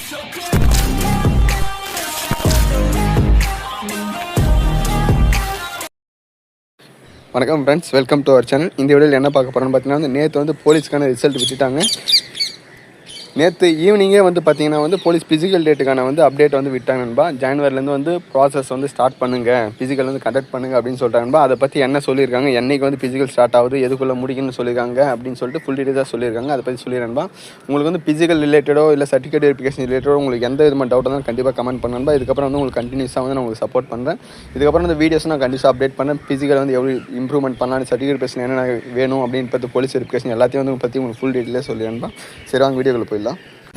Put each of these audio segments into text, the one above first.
வணக்கம் friends, welcome to our channel. இந்த வீடியோவில் என்ன பார்க்க போகிறோன்னு பார்த்தீங்கன்னா நேற்று போலீஸ்க்கான ரிசல்ட் விட்டுட்டாங்க. நேற்று ஈவினிங்கே பார்த்தீங்கன்னா போலீஸ் ஃபிசிக்கல் டேட்டுக்கான அப்டேட் விட்டாங்க நண்பா. ஜான்வரிலேருந்து ப்ராசஸ் ஸ்டார்ட் பண்ணுங்கள், ஃபிசிக்கல் கண்டக்ட் பண்ணுங்கள் அப்படின்னு சொல்லிட்டாங்கன்பா. அதை பற்றி என்ன சொல்லியிருக்காங்க, என்றைக்கு ஃபிசிக்கல் ஸ்டார்ட் ஆகுது, எதுக்குள்ளே முடிக்கணும்னு சொல்லியிருக்காங்க அப்படின்னு சொல்லிட்டு ஃபுல் டீட்டெயிலாக சொல்லியிருக்காங்க. அதை பற்றி சொல்லிடுறேன்பா. உங்களுக்கு ஃபிசிக்கல் ரிலேட்டடோ இல்லை சர்டிஃபிகேட் வெரிஃபிகேஷன் ரிலேட்டடோ உங்களுக்கு எந்த விதமான டவுட் இருந்தாலும் கண்டிப்பாக கமெண்ட் பண்ணணும்பா. இதுக்கப்புறம் உங்களுக்கு கண்டினியூஸாக நான் உங்களுக்கு சப்போர்ட் பண்ணுறேன். இதுக்கப்புறம் இந்த வீடியோஸ் நான் கண்டிப்பாக அப்டேட் பண்ணேன். ஃபிசிக்கல் எவ்வளோ இம்ப்ரூவ்மெண்ட் பண்ணலாம், சர்டிஃபிகேட் பிரச்சனை என்ன வேணும் அப்படின்னு பார்த்து போலீஸ் வெரிஃபிகேஷன் எல்லாத்தையும் பற்றி உங்களுக்கு ஃபுல் டீட்டெயிலாக சொல்லிடுறேன்பா. சரி, வாங்க வீடியோக்குள்ளே போயிடலாம்.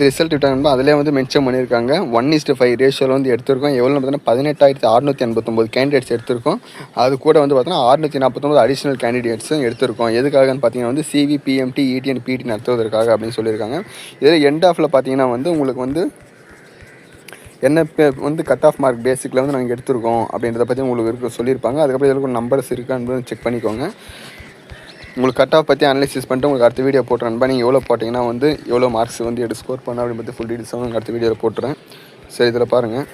ரிசல்ட் விட்டாங்கன்பா. அதிலே மென்ஷன் பண்ணியிருக்காங்க 1:5 ரேஷியோவில் எடுத்திருக்கோம். எவ்வளோ பார்த்தீங்கன்னா 18,689 கேண்டிடேட்ஸ் எடுத்திருக்கோம். அது கூட பார்த்தீங்கன்னா 649 அடிஷனல் கேண்டிடேட்ஸும் எடுத்திருக்கோம். எதுக்காகன்னு பார்த்தீங்கன்னா சிவி, பிஎம்டி, இடிஎன், பிடி நடத்துவதற்காக அப்படின்னு சொல்லியிருக்காங்க. இதில் எண்ட் ஆஃபில் பார்த்தீங்கன்னா உங்களுக்கு என்ன கட் ஆஃப் மார்க் பேசிக்கில் நாங்கள் எடுத்திருக்கோம் அப்படின்றத பற்றி உங்களுக்கு சொல்லியிருப்பாங்க. அதுக்கப்புறம் இதில் நம்பர்ஸ் இருக்கான்னு செக் பண்ணிக்கோங்க. உங்களுக்கு கட் ஆஃப் பற்றி அனலைசிஸ் பண்ணிட்டு உங்களுக்கு அடுத்த வீடியோ போட்டுறேன்பா. நீங்கள் எவ்வளோ போட்டிங்கன்னா எவ்வளோ மார்க்ஸ் எடுத்து ஸ்கோர் பண்ண அப்படின்னு பற்றி ஃபுல் டீட்டெயில்ஸ் உங்களுக்கு அடுத்த வீடியோவில் போட்டுறேன். சரி, இதில் பாருங்கள்.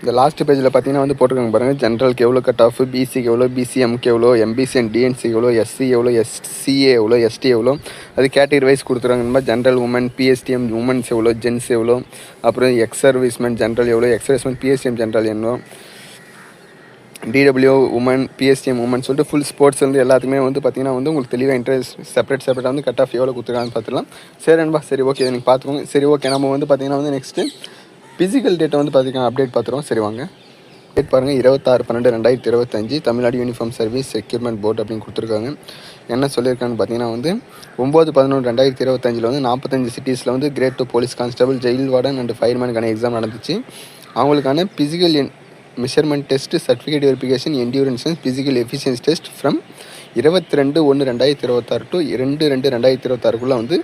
இந்த லாஸ்ட் பேஜில் பார்த்தீங்கன்னா போட்டிருக்காங்க பாருங்கள். ஜென்ரலுக்கு எவ்வளோ கட் ஆஃப், பிசிக்கு எவ்வளோ, பிசிஎம்க்கு எவ்வளோ, எம்பிசி அண்ட் டிஎன்சிக்கு எவ்வளோ, எஸ்சி எவ்வளோ, எஸ்சிஏ எவ்வளோ, எஸ்டி எவ்வளோ, அது கேட்டகரி வைஸ் கொடுத்துருக்காங்க. ஜென்ரல் உமன், பிஎஸ்டிஎம் உமன்ஸ் எவ்வளோ, ஜென்ஸ் எவ்வளோ, அப்புறம் எக்ஸ் சர்வீஸ்மென் ஜென்ரல் எவ்வளோ, எக்ஸ் சர்வீஸ்மென் பிஎஸ்டிஎம் ஜென்ரல் எவ்வளோ, டிடபிள்யூ உமன், பிஎஸ்டிஎம் உமன் சொல்லிட்டு ஃபுல் ஸ்போர்ட்ஸ் எல்லாத்துக்குமே பார்த்தீங்கன்னா உங்களுக்கு தெளிவாக இன்ட்ரெஸ்ட் செப்பரேட்டாக கட் ஆஃப் எவ்வளோ கொடுத்துருக்கான்னு பார்த்துக்கலாம். சரி நண்பா, சரி ஓகே, நீங்கள் பார்த்துக்கோங்க. சரி ஓகே, நம்ம பார்த்தீங்கன்னா நெக்ஸ்ட்டு ஃபிசிக்கல் டேட்டை பார்த்தீங்கன்னா அப்டேட் பார்த்துருவோம். சரி வாங்க, டேட் பாருங்கள். 26/12/2025 Tamil Nadu uniform service securement board அப்படின்னு கொடுத்துருக்காங்க. என்ன சொல்லியிருக்காங்கன்னு பார்த்தீங்கன்னா 9/11/2025 45 சிட்டிஸில் grade 2 police constable, jail warden and ஃபயர்மேனுக்கான எக்ஸாம் நடந்துச்சு. அவங்களுக்கான physical measurement test, certificate verification, endurance and physical efficiency test from 22/1/2026 to 2/2/2026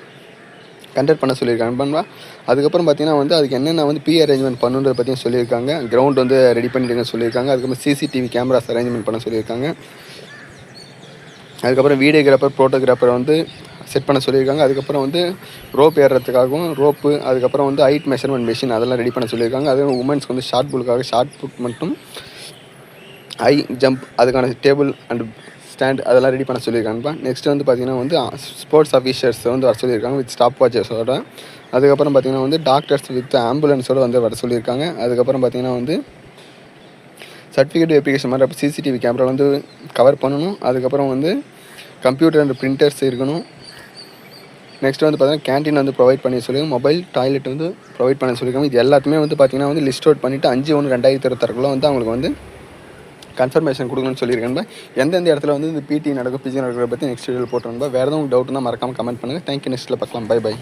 conduct பண்ண சொல்லியிருக்காங்க. அதுக்கப்புறம் பார்த்தீங்கன்னா அதுக்கு என்னென்ன பி அரேஞ்ச்மெண்ட் பண்ணுன்றதை பற்றியும் சொல்லியிருக்காங்க. கிரவுண்ட் ரெடி பண்ணிட்டுங்க சொல்லியிருக்காங்க. அதுக்கப்புறம் சிசிடிவி கேமராஸ் அரேஞ்ச்மெண்ட் பண்ண சொல்லியிருக்காங்க. அதுக்கப்புறம் வீடியோகிராஃபர், ஃபோட்டோகிராஃபர் செட் பண்ண சொல்லியிருக்காங்க. அதுக்கப்புறம் ரோப் ஏறுறதுக்காகவும் ரோப்பு, அதுக்கப்புறம் ஹைட் மெஷர்மெண்ட் மிஷின் அதெல்லாம் ரெடி பண்ண சொல்லியிருக்காங்க. அது உமன்ஸ்க்கு ஷார்ட் புல்லுக்காக ஷார்ட் புட் மட்டும், ஹை ஜம்ப் அதுக்கான டேபிள் அண்ட் ஸ்டாண்ட் அதெல்லாம் ரெடி பண்ண சொல்லியிருக்காங்கப்பா. நெக்ஸ்ட் பார்த்தீங்கன்னா ஸ்போர்ட்ஸ் ஆஃபீஸர்ஸ் வர சொல்லியிருக்காங்க வித் ஸ்டாப் வாட்சஸோட. அதுக்கப்புறம் பார்த்தீங்கன்னா டாக்டர்ஸ் வித் ஆம்புலன்ஸோடு வர சொல்லியிருக்காங்க. அதுக்கப்புறம் பார்த்தீங்கன்னா சர்டிஃபிகேட் வெரிஃபிகேஷன் மாதிரி அப்போ சிசிடிவி கேமரா கவர் பண்ணணும். அதுக்கப்புறம் கம்ப்யூட்டர் அண்ட் பிரிண்டர்ஸ் இருக்கணும். நெக்ஸ்ட் பார்த்தீங்கன்னா கேன்டீன் ப்ரொவைட் பண்ணி சொல்லியிருக்காங்க. மொபைல் டாய்லெட் ப்ரொவைட் பண்ண சொல்லியிருக்காங்க. இது எல்லாத்துமே பார்த்தீங்கன்னா லிஸ்ட் அவுட் பண்ணிவிட்டு 5/1/2026 அவங்களுக்கு கன்ஃபர்மேஷன் கொடுக்கணும்னு சொல்லியிருக்கேன்பா. எந்தெந்த இடத்துல இந்த பிடி நடக்கும், பிஜி நடக்கிறத பற்றி நெக்ஸ்ட் வீடியோவில் போட்டுருந்தா. வேறு எதுவும் டவுட்னா மறக்காமல் கமெண்ட் பண்ணுங்கள். தேங்க்யூ. நெக்ஸ்ட்டில் பார்க்கலாம். பை.